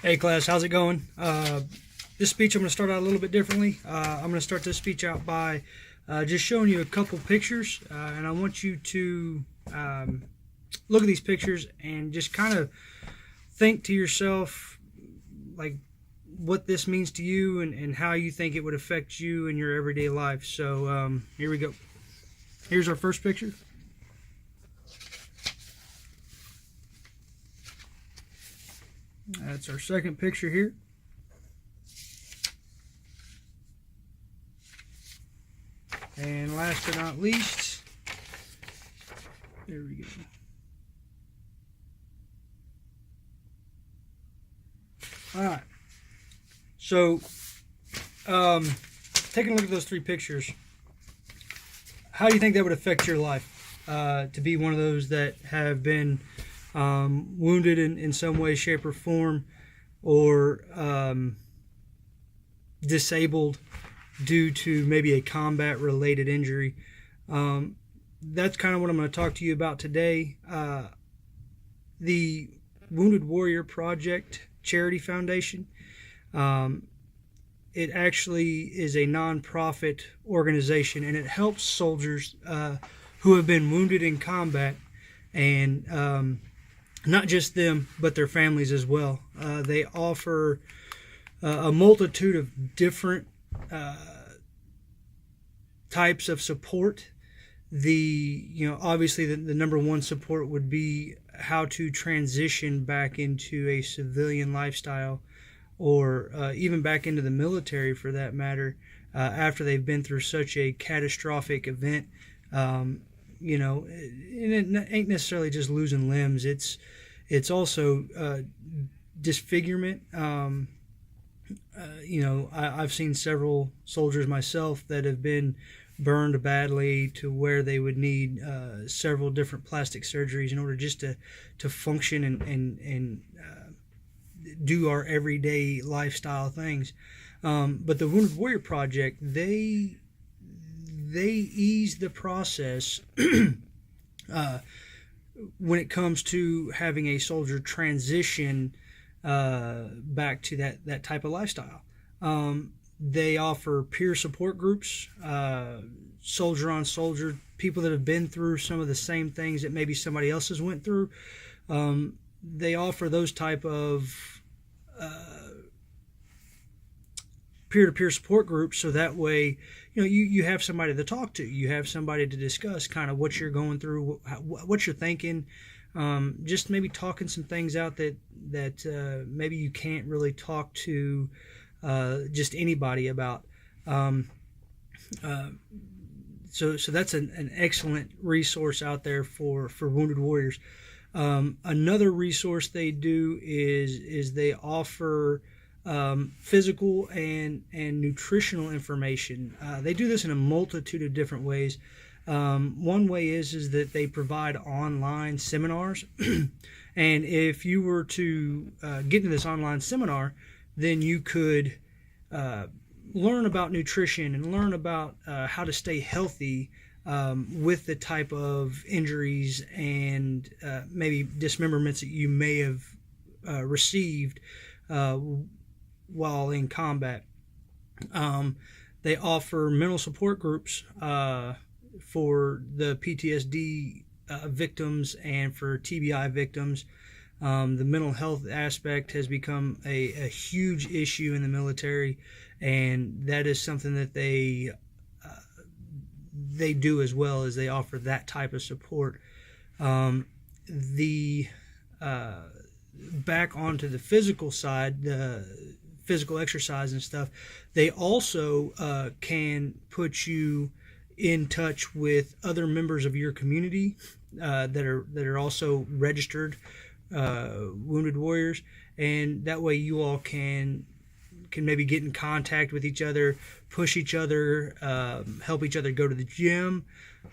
Hey class, how's it going? This speech I'm going to start out a little bit differently. I'm going to start this speech out by just showing you a couple pictures, and I want you to look at these pictures and just kind of think to yourself like what this means to you and how you think it would affect you in your everyday life. So here we go. Here's our first picture. That's our second picture here. And last but not least, there we go. All right. So, taking a look at those three pictures, how do you think that would affect your life? To be one of those that have been wounded in some way, shape, or form, or disabled due to maybe a combat-related injury. That's kind of what I'm going to talk to you about today. The Wounded Warrior Project Charity Foundation. It actually is a non-profit organization, and it helps soldiers who have been wounded in combat, and not just them, but their families as well. They offer a multitude of different types of support. Obviously the number one support would be how to transition back into a civilian lifestyle, or even back into the military for that matter, after they've been through such a catastrophic event. And it ain't necessarily just losing limbs. It's also disfigurement. I've seen several soldiers myself that have been burned badly to where they would need several different plastic surgeries in order just to function and do our everyday lifestyle things. But the Wounded Warrior Project, they ease the process when it comes to having a soldier transition back to that type of lifestyle. They offer peer support groups, soldier on soldier, people that have been through some of the same things that maybe somebody else has went through. They offer those type of peer-to-peer support groups, so that way you have somebody to talk to, you have somebody to discuss kind of what you're going through, what you're thinking, just maybe talking some things out that maybe you can't really talk to just anybody about. So that's an excellent resource out there for Wounded Warriors. Another resource they do is they offer physical and nutritional information. They do this in a multitude of different ways. One way is that they provide online seminars, and if you were to get into this online seminar, then you could learn about nutrition and learn about how to stay healthy with the type of injuries and maybe dismemberments that you may have received while in combat. They offer mental support groups for the PTSD victims and for TBI victims. The mental health aspect has become a huge issue in the military, and that is something that they do as well, as they offer that type of support. Back onto the physical side, the physical exercise and stuff, they also can put you in touch with other members of your community that are also registered Wounded Warriors, and that way you all can maybe get in contact with each other, push each other, help each other go to the gym,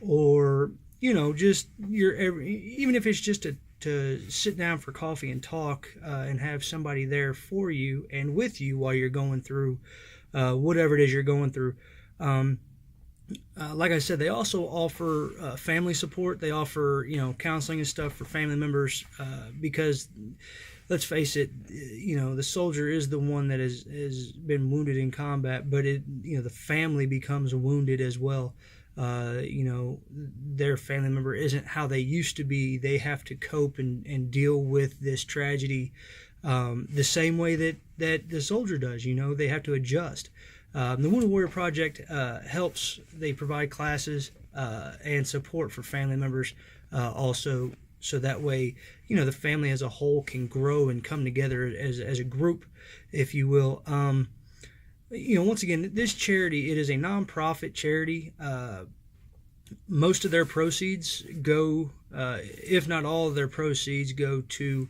or just even if it's just to sit down for coffee and talk, and have somebody there for you and with you while you're going through whatever it is you're going through. Like I said, they also offer family support. They offer, counseling and stuff for family members, because let's face it, the soldier is the one that has been wounded in combat, but the family becomes wounded as well. Their family member isn't how they used to be. They have to cope and deal with this tragedy the same way that the soldier does. They have to adjust. The Wounded Warrior Project helps. They provide classes and support for family members also, so that way, the family as a whole can grow and come together as a group, if you will. Once again, this charity, it is a nonprofit charity. Most of their proceeds go, if not all of their proceeds, go to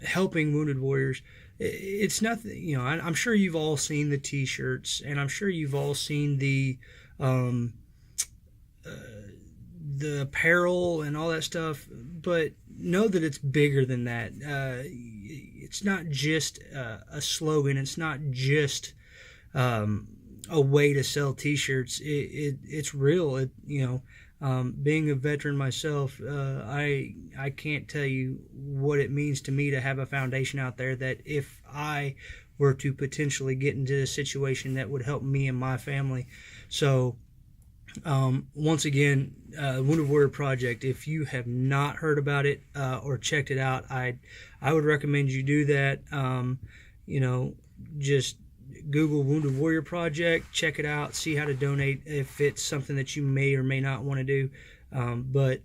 helping wounded warriors. It's nothing, I'm sure you've all seen the T-shirts, and I'm sure you've all seen the apparel and all that stuff, but know that it's bigger than that. It's not just a slogan. It's not just a way to sell T-shirts. It's real. Being a veteran myself, I can't tell you what it means to me to have a foundation out there that if I were to potentially get into a situation that would help me and my family. So once again, Wounded Warrior Project, if you have not heard about it or checked it out, I would recommend you do that. Just Google Wounded Warrior Project, check it out, see how to donate if it's something that you may or may not want to do. But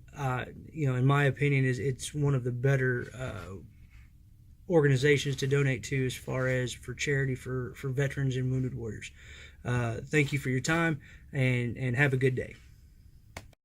in my opinion, it's one of the better organizations to donate to as far as for charity for veterans and wounded warriors. Thank you for your time, and have a good day.